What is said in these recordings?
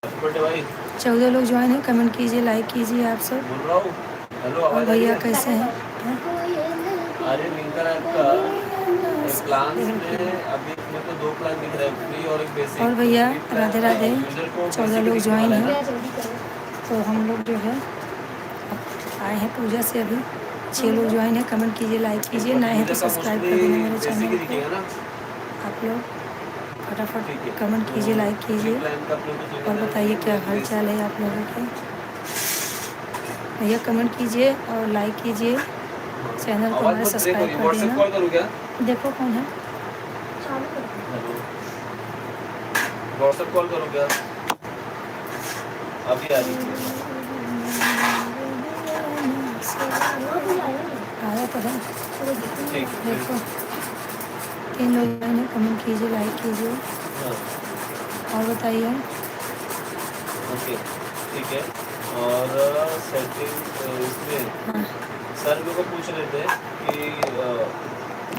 Birthday भाई 14 लोग join हैं, कमेंट कीजिए, लाइक कीजिए आप सब। बोल रहा हूँ। हेलो और आवाज आ रही भैया है? कैसे हैं? अरे लिंकर ऐप का प्लान में अभी मेरे को 2 प्लान दिख रहे हैं, फ्री और एक बेसिक। और भैया free plan Radhe Radhe. User को 14 बेसिक लोग दिखने ज्वाइन वाला है हैं। ना। तो हम लोग जो है अब आए हैं पूजा से, अभी 6 लोग ज्वाइन हैं, कमेंट कीजिए, लाइक कीजिए, नए हैं तो यूजर का सब्सक्राइब मोस्टली कर देना मेरे बेसिक चैनल ही को। दिखेगा ना। आप लोग फटाफट ठीक है, कमेंट तो कीजिए, लाइक फ्री कीजिए प्लान का अपने को और चाहिए बताइए क्या हाल चाल है आप लोगों के। भैया कमेंट कीजिए और लाइक कीजिए, चैनल को आवाज हमारे मत ब्रेक हो सब्सक्राइब रही। कर व्हाट्सएप देना। कॉल करूँ क्या? देखो कौन है। हेलो, व्हाट्सएप कॉल करूँ क्या? अभी आ रही है। आया तो है, ठीक देखो 3 लोग हैं, कमेंट कीजिए, लाइक कीजिए हाँ और बताइए। ओके ठीक है। और सेटिंग इसमें हाँ सर मेरे को पूछ रहे थे कि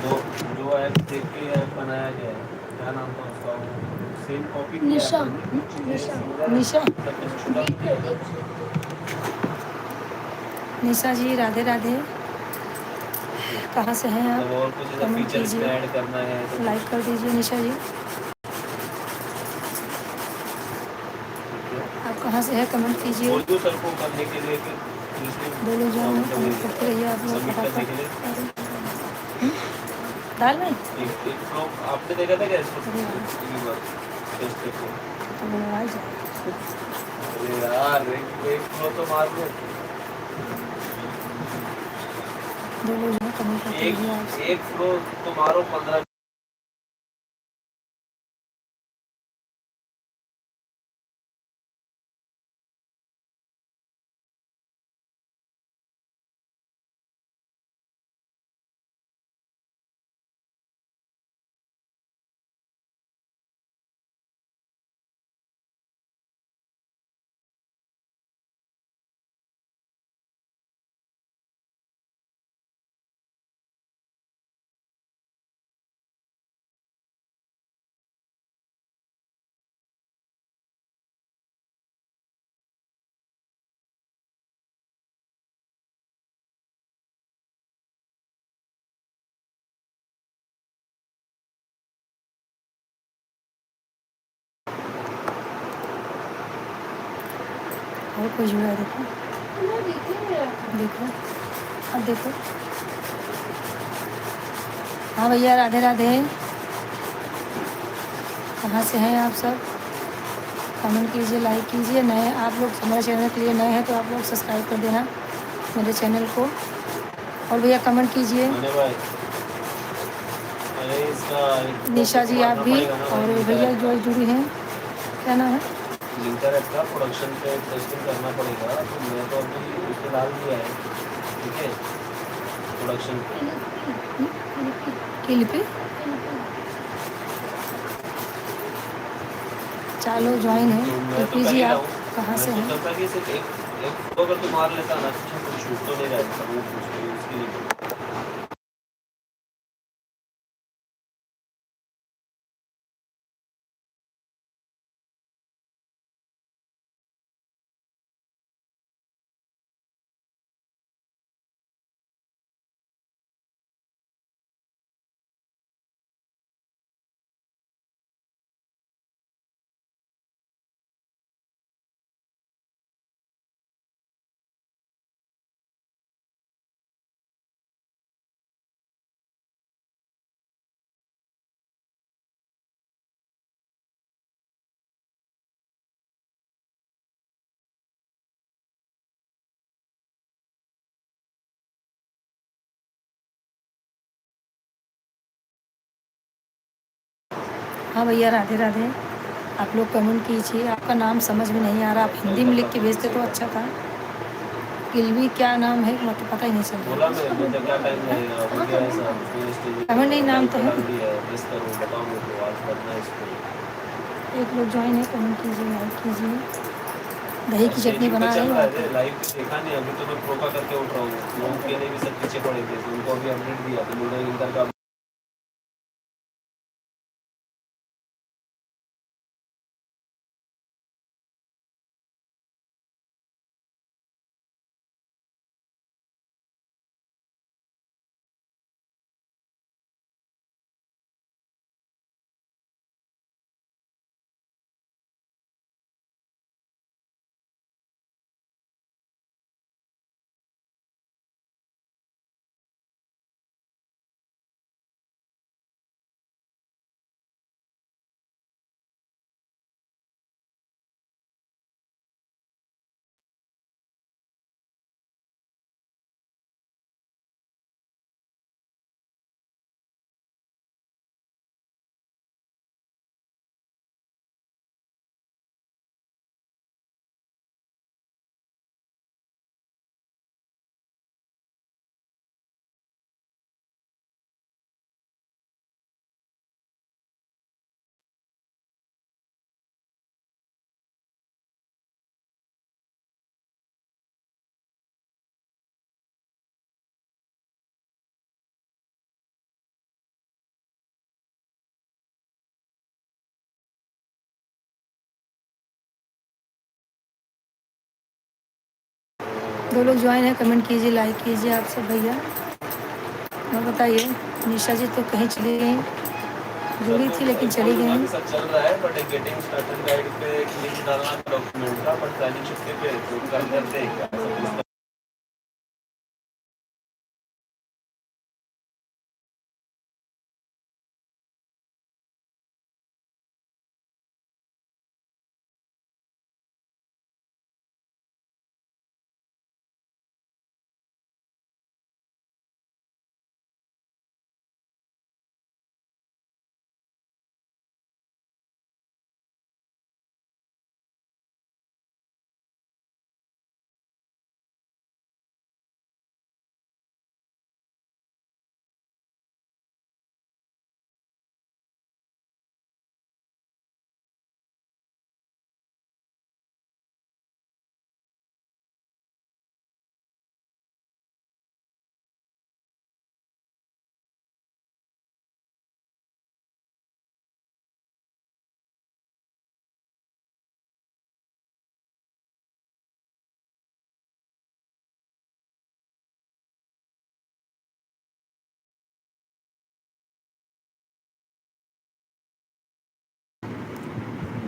दो जो ऐप देख के ऐप बनाया गया है, क्या नाम था उसका? वो सेम कॉपी निशा निशा निशा जी राधे राधे। कहाँ से हैं आप? मतलब और कुछ ऐसा कमेंट फीचर इसमें कीजिए, ऐड करना है तो लाइक कर दीजिए। निशा जी आप कहाँ से हैं? कमेंट कीजिए। बोल दो सर को करने के लिए कि बोलो जो है कमेंट करते रहिए आप लोग सबमिट करने के लिए। हम्म? दाल में एक फ्लो आपने देखा था क्या इसको? अरे यार, पिछली बार टेस्ट करके। तो बनवा जाए। अरे यार एक फ्लो तो मार दो। दो लोग जो है कमेंट करते रहिए आप। एक फ्लो तो मारो 15। और कोई जुड़ा है? देखो देखो अब देखो। हाँ भैया राधे राधे। कहाँ से हैं आप सब? कमेंट कीजिए, लाइक कीजिए। नए आप लोग हमारे चैनल के लिए नए हैं तो आप लोग सब्सक्राइब कर देना मेरे चैनल को। और भैया कमेंट कीजिए। अरे भाई अरे इसका निशा जी आप भी और भैया जो जुड़ी हैं, क्या नाम है? लिंकर ऐप का प्रोडक्शन पे टेस्टिंग करना पड़ेगा, तो मैं तो अभी उसको डाल दिया है। ठीक है, प्रोडक्शन किल पे 4 लोग ज्वाइन हैं। तो मैं तो पी कर जी ही रहा आप हूँ। कहाँ मैं से हैं? सोचा था कि सिर्फ एक एक फ्लो अगर तू मार लेता ना तो कुछ छूट तो नहीं जाता वो उसके लिए। हाँ भैया राधे राधे। आप लोग कमेंट कीजिए। आपका नाम समझ में नहीं आ रहा, आप हिंदी में लिख के भेजते तो अच्छा था। किलवी क्या नाम है मतलब पता ही नहीं चल बोला रहा। मैं क्या टाइम लगेगा हो गया ऐसा कमेंट नहीं, नाम तो है। डाल दिया है। प्रेस करो बताओ मेरे को आज करना है इसको। एक लोग ज्वाइन है, कमेंट कीजिए, लाइक कीजिए। दही की चटनी ट्रेनिंग पे बना चल रहे रहा हैं है लाइव भी देखा नहीं, अभी तो मैं प्रो का करके उठ रहा हूँ। लोगों के लिए भी सब पीछे पड़े थे तो उनको अभी अपडेट दिया तो बोल रहे हैं इनका दो लोग ज्वाइन है, कमेंट कीजिए, लाइक कीजिए आप सब भैया। और बताइए, निशा जी तो कहीं चली गई, जुड़ी थी लेकिन चली गई। सब चल रहा है बट गेटिंग स्टार्टेड गाइड पे एक लिंक डालना डॉक्यूमेंट का, बट प्लानिंग किसके पे है तो कल करते हैं क्या।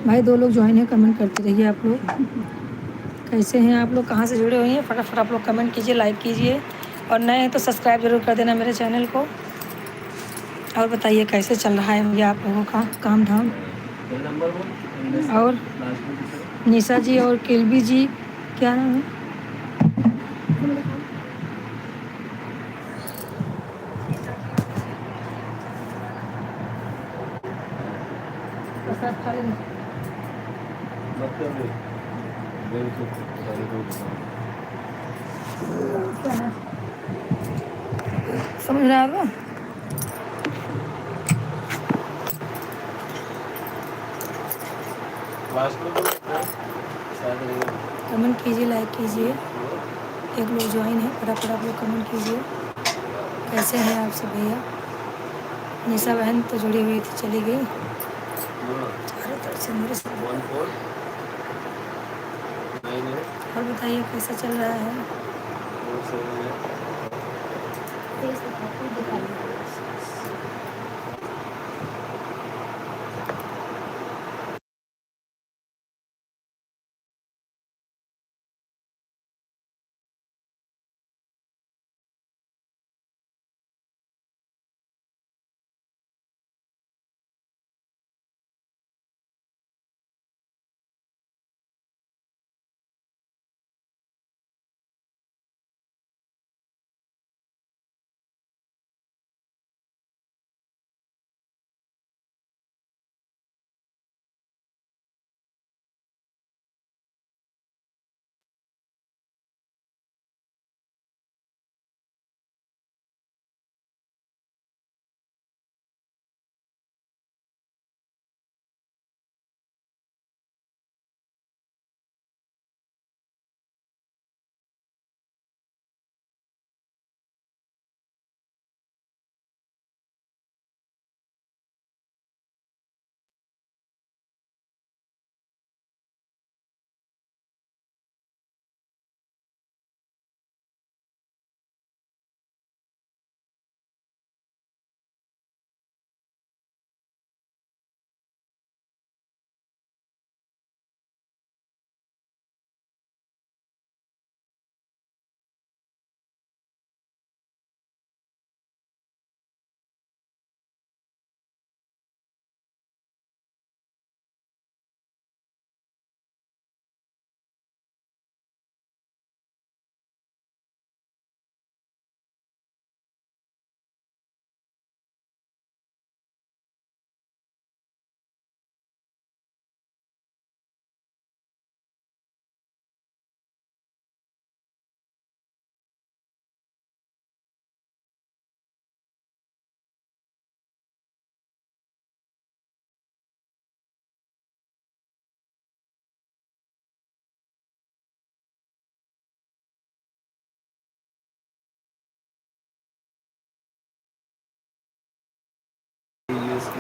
भाई दो लोग ज्वाइन है, कमेंट करते रहिए आप लोग। कैसे हैं आप लोग, कहाँ से जुड़े हुए हैं, फटाफट आप लोग कमेंट कीजिए, लाइक कीजिए, और नए हैं तो सब्सक्राइब जरूर कर देना मेरे चैनल को। और बताइए कैसे चल रहा है भैया आप लोगों का काम धाम। और निशा जी और किलबी जी, क्या नाम है? प्रसाद खा लेना। समझ रहा है आप? कमेंट कीजिए, लाइक कीजिए। एक लोग ज्वाइन है, फटाफट आप लोग कमेंट कीजिए। कैसे हैं आप सब भैया। निशा बहन तो जुड़ी हुई थी, चली गई चारों तरफ से मेरे साथ। और बताइए कैसा चल रहा है।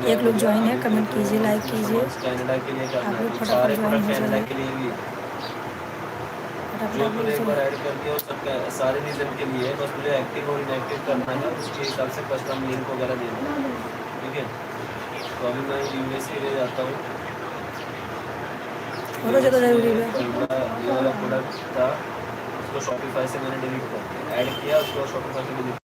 एक लोग ज्वाइन है, कमेंट कीजिए, लाइक कीजिए। कनाडा के लिए आप करना लोग है, फटाफट सारे ज्वाइन प्रोडक्ट हो कनाडा जाइए। के लिए भी फटाफट जो आप लोग मैंने एक जो बार है ऐड कर दिया और सबका सारे रीज़न के लिए है, बस मुझे एक्टिव और इनएक्टिव करना है, उसके हिसाब से कस्टम लिंक वगैरह देना है, ठीक है। तो अभी मैं यूएस के लिए जाता हूँ। और ज़्यादा ज़रूरी है। ये वाला प्रोडक्ट था, उसको शॉपिफाई से मैंने डिलीट कर दिया, ऐड किया उसको शॉपिफाई से डिलीट।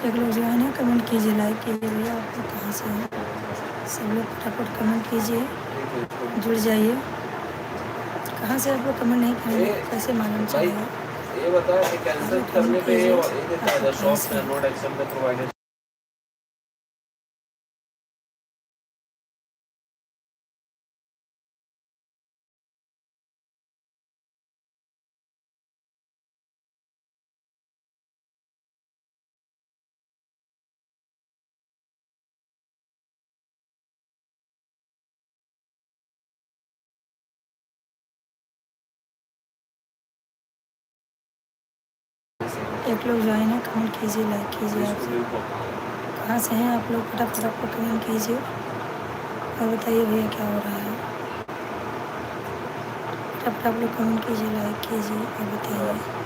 एक लोग जो है ना कमेंट कीजिए, लाइक कीजिए भैया, आप लोग कहाँ से हैं? सब लोग फटाफट कमेंट कीजिए, जुड़ जाइए। कहाँ से आप लोग कमेंट नहीं करेंगे कैसे मालूम भाई चलेगा? ये बता, ये कैंसिल कमेंट करने पे कीजिए, ये देता आप है लोग कहाँ शॉप्स से एंड हैं? Not accept the provided. एक लोग जो है ना कमेंट कीजिए, लाइक कीजिए। आप कहाँ से हैं आप लोग? फटाफट आप लोग कमेंट कीजिए और बताइए भैया क्या हो रहा है। फटाफट आप लोग कमेंट कीजिए, लाइक कीजिए और बताइए।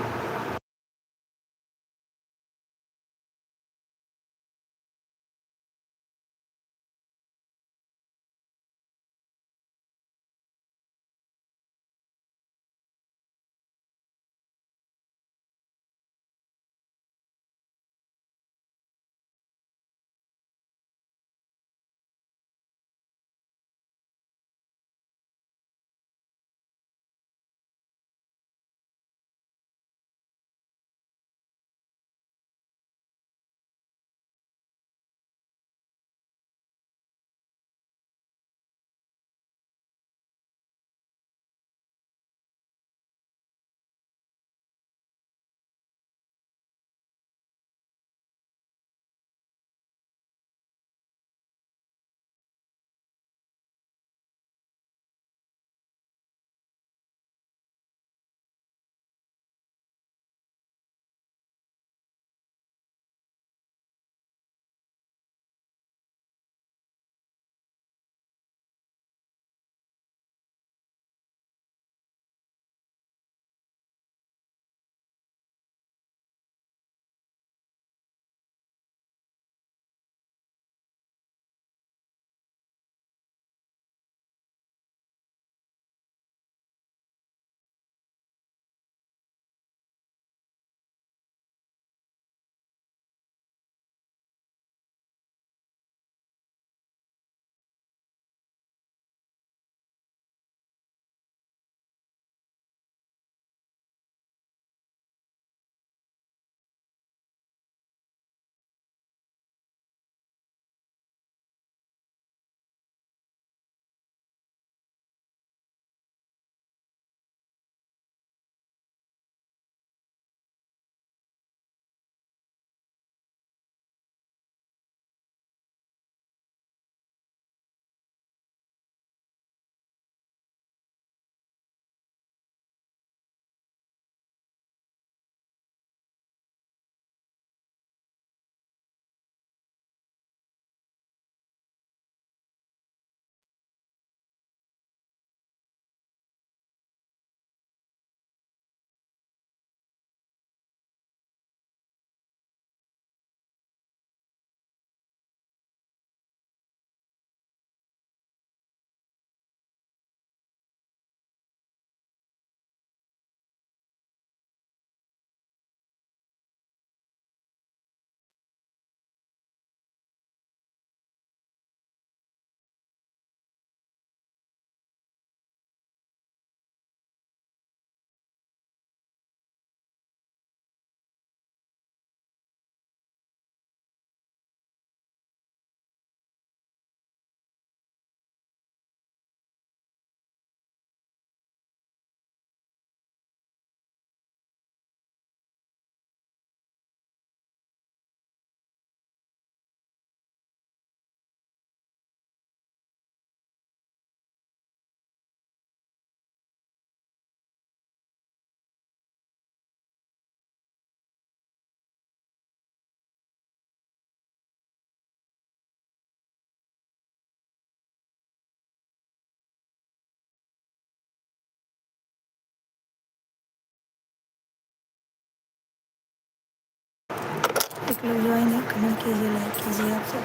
एक लोग ज्वाइन है, कमेंट कीजिए, लाइक कीजिए। आप सब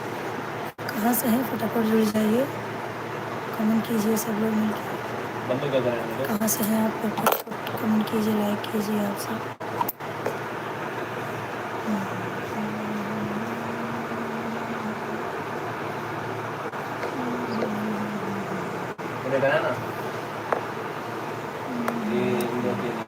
कहाँ से हैं फटाफट जुड़ जाइए, कमेंट कीजिए सब लोग मिलकर। बंद कर रहे हैं कहाँ से हैं आप फटाफट कमेंट कीजिए, लाइक कीजिए आप सब। मैंने कहा ना ये वीडियो के लिए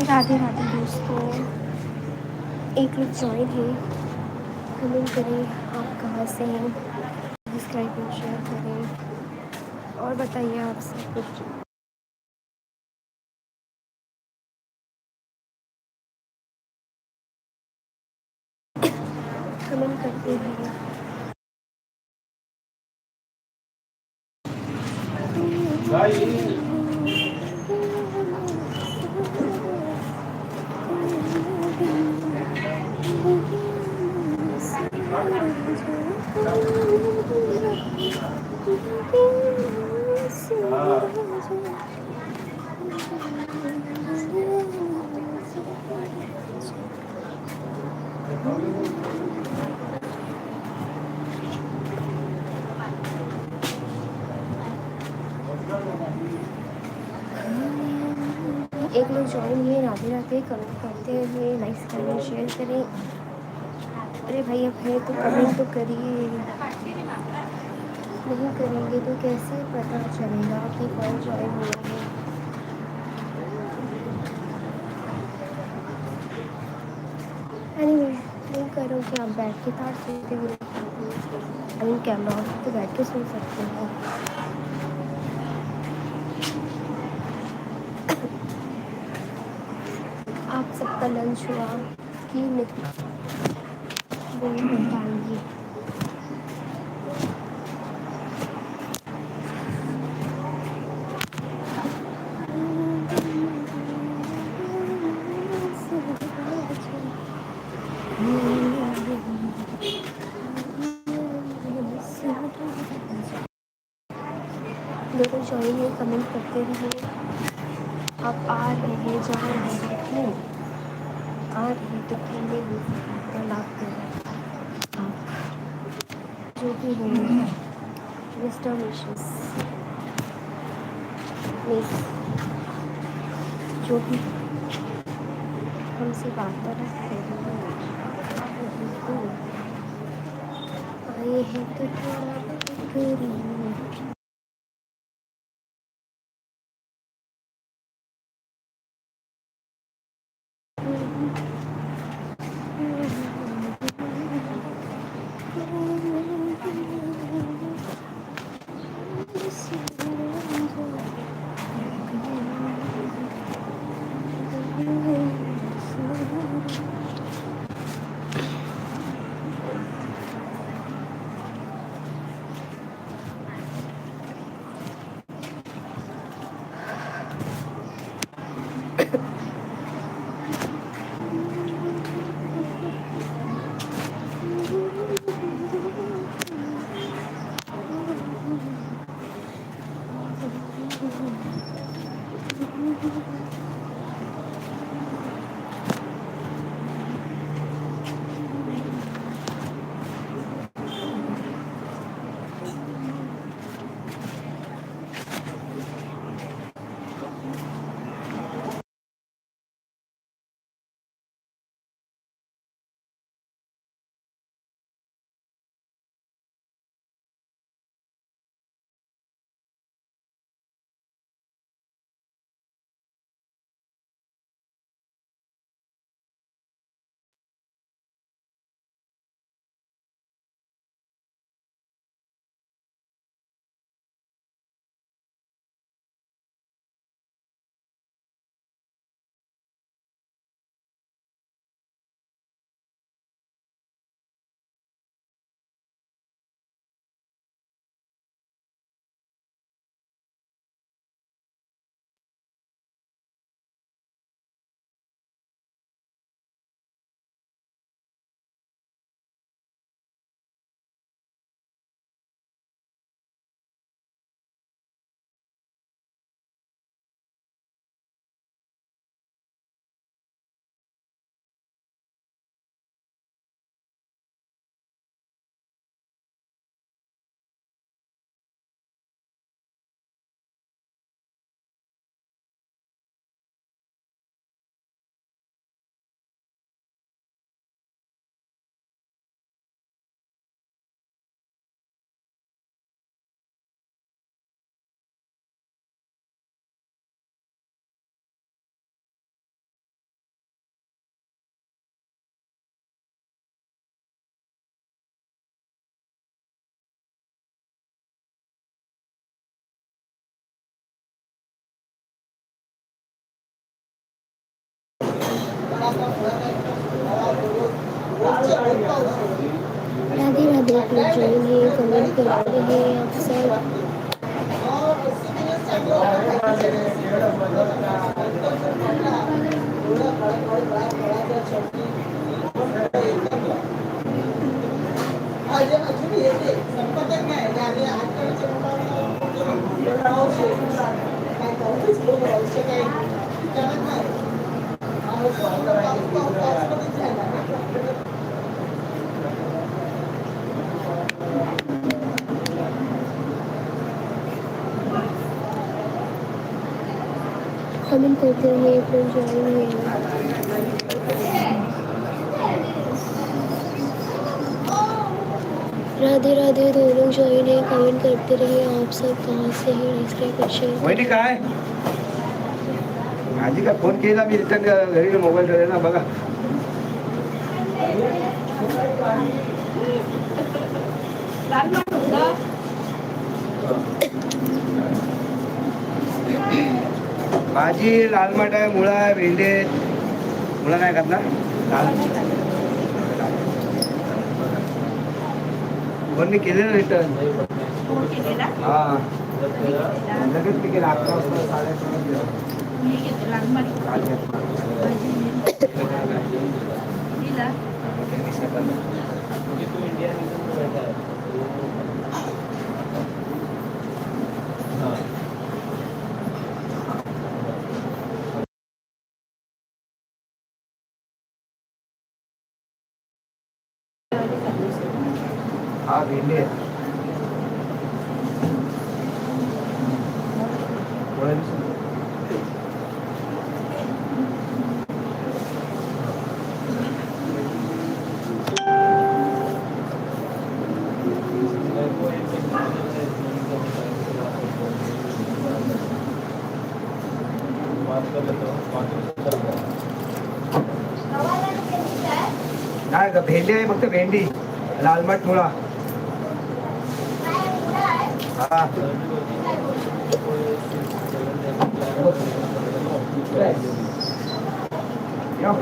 राधे राधे दोस्तों, एक लोग ज्वाइन है, कमेंट करें आप कहाँ से हैं, सब्सक्राइब और शेयर करें और बताइए आप सब कुछ। कमेंट करते हैं। एक लोग ज्वाइन हुए, राधे राधे, कमेंट करते हुए लाइक करें, शेयर करें। अरे भाई अब है तो कमेंट तो करिए, नहीं करेंगे तो कैसे पता चलेगा कि कौन ज्वाइन हुआ है। एनीवे नहीं करोगे आप बैठ के तार सुनते हुए, आई मीन कैमरा ऑफ तो बैठ के सुन सकते हो। आप सबका लंच हुआ कि नहीं वो बताइए। लोग ज्वाइन है, कमेंट करते रहिए। आप आ रहे हैं, जा रहे हैं, नहीं आ रही तो पहले भी वार्तालाप करें आप जो भी हो विस्डम विशेस प्लीज़ जो भी हमसे वार्तालाप करें आए हैं तो थोड़ा करिए राधे राधे अपने ज्वाइन है कमेंट कर रहे हैं आप सब कमेंट करते रहिए अपने ज्वाइन है राधे राधे दो लोग ज्वाइन है कमेंट करते रहिए आप सब कहाँ से हैं सब्सक्राइब शेयर वहिनी काय आजी का फोन केला मी रिटर्न घरी मोबाईल ठेवले ना बघा भाजी लाल माठ आहे मुळा आहे भेंडे मुळा नाही खात ना लाल फोन केले ना रिटर्न हां लगेच मी केला 11 वाजता क्योंकि तू इंडिया में बैठा है भेंडी आहे. मुळा दिसतो. बात कर लेता हूँ, बाकी सब चल रहा है। नाही का भेंडी आहे, फक्त भेंडी, लालमाट मुळा. हा येऊ.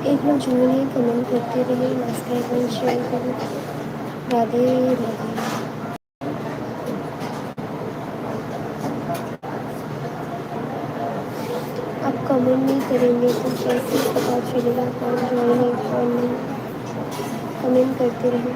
एक मिनट जुड़िए, कमेंट करते रहिए, सब्सक्राइब और शेयर करें। राधे राधे। आप कमेंट नहीं करेंगे तो कैसे पता चलेगा कौन ज्वाइन है कौन नहीं। कमेंट करते रहिए।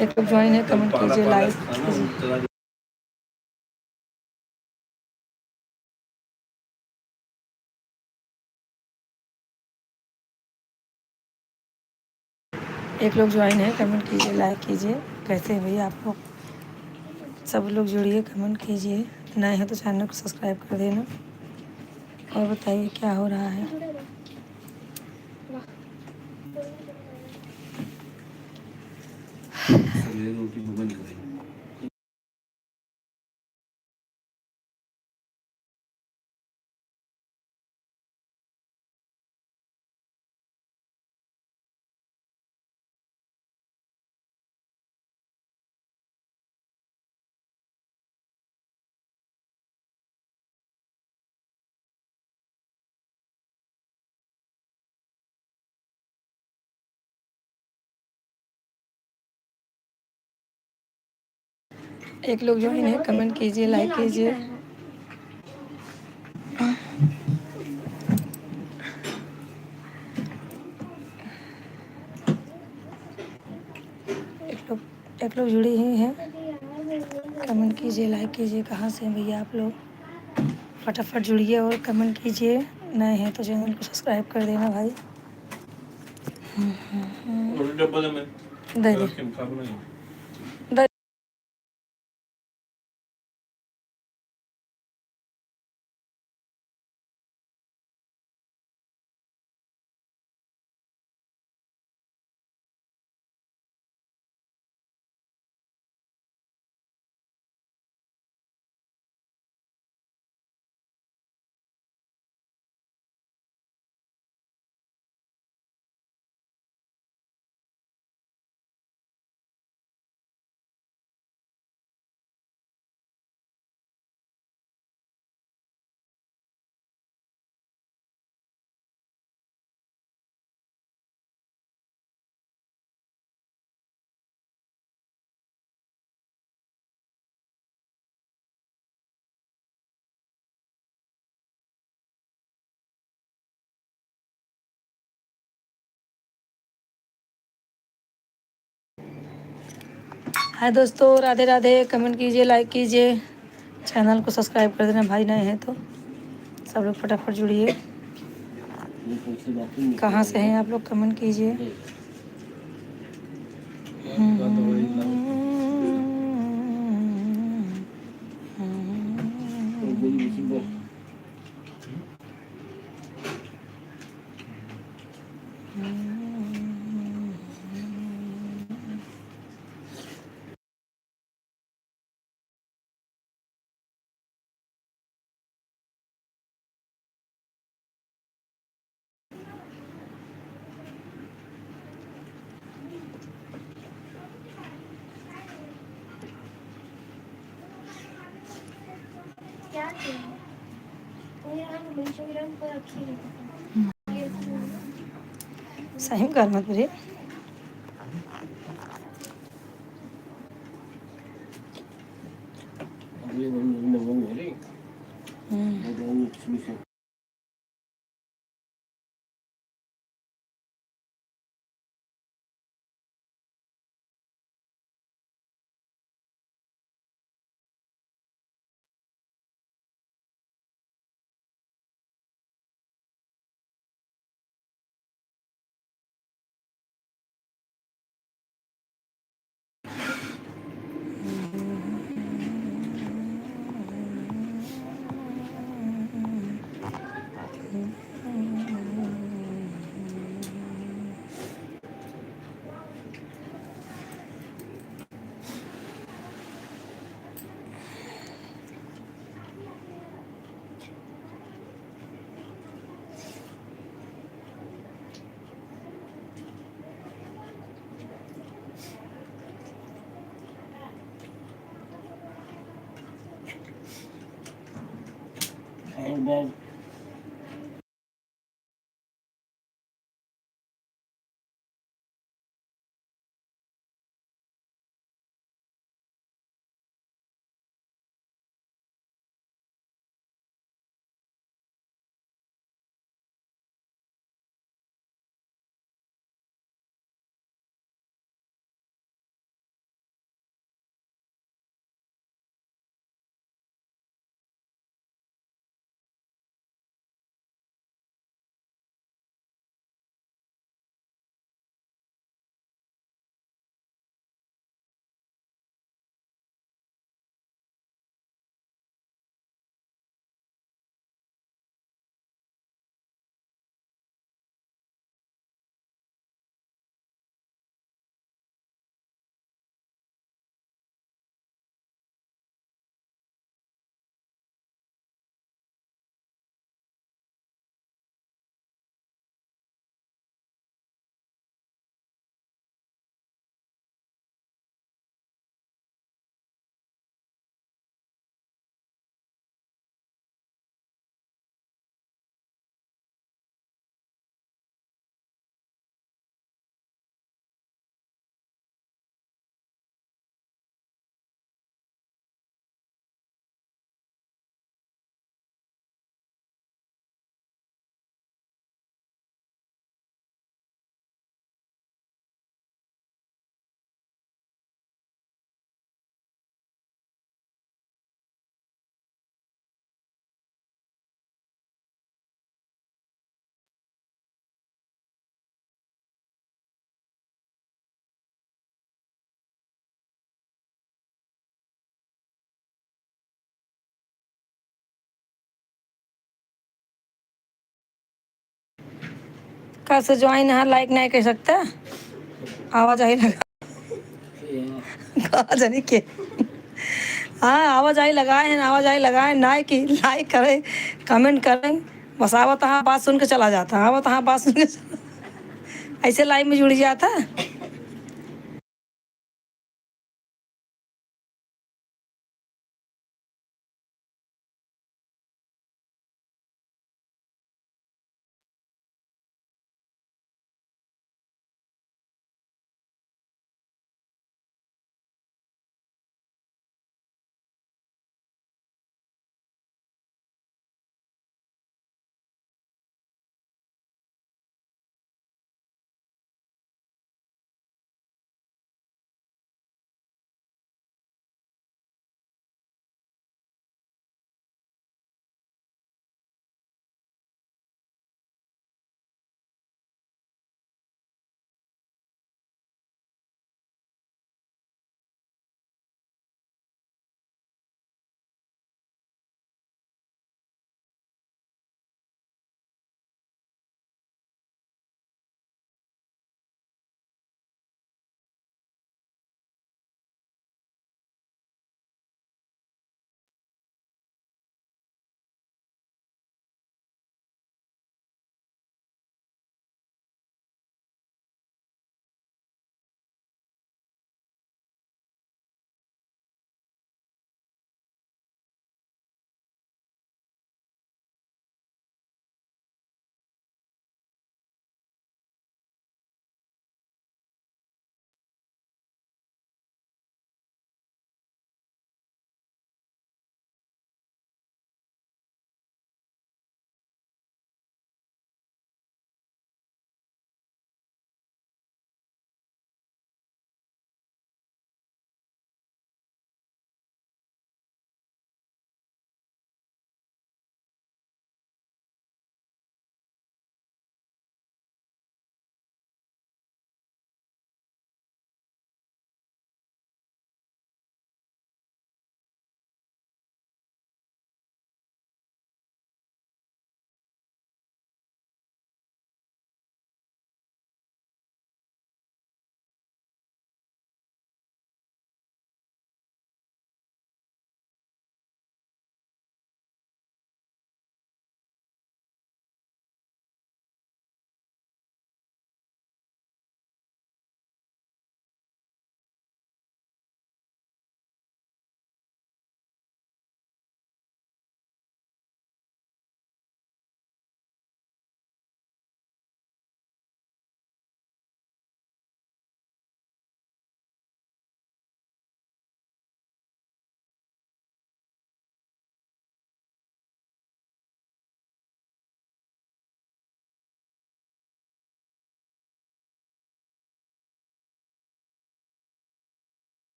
एक लोग ज्वाइन है, जब कमेंट पाला कीजिए, पाला लाइक था ना कीजिए। चला एक लोग ज्वाइन है, कमेंट कीजिए, लाइक कीजिए। कैसे हैं भैया आप लोग? सब लोग जुड़िए, कमेंट कीजिए। नए हैं तो चैनल को सब्सक्राइब कर देना। और बताइए क्या हो रहा है? जुड़े रहो। वाह। सवेरे रोटी को बंद करेंगे। एक लोग ज्वाइन है, कमेंट कीजिए, लाइक कीजिए। एक लोग जुड़ी ही हैं, कमेंट कीजिए, लाइक कीजिए। कहाँ से हैं भैया आप लोग? फटाफट जुड़िए और कमेंट कीजिए। नए हैं तो चैनल को सब्सक्राइब कर देना भाई। और डब्बा में दे दे दे। हाय दोस्तों, राधे राधे। कमेंट कीजिए, लाइक कीजिए, चैनल को सब्सक्राइब कर देना भाई। नए हैं तो सब लोग फटाफट जुड़िए। कहाँ से हैं आप लोग? कमेंट कीजिए। क्या किया? मेरे हाथ में इंस्टाग्राम पर रखी है। सही में कर मत मेरे। कैसे ज्वाइन है, लाइक नहीं कर सकते? आवाज आई लगा कहा जाने के। हाँ आवाज आई लगाए हैं, आवाज आई लगाए ना कि लाइक करें कमेंट करें, बस आवत हाँ बात सुन के चला जाता, आवत हाँ बात सुन के ऐसे लाइव में जुड़ जाता।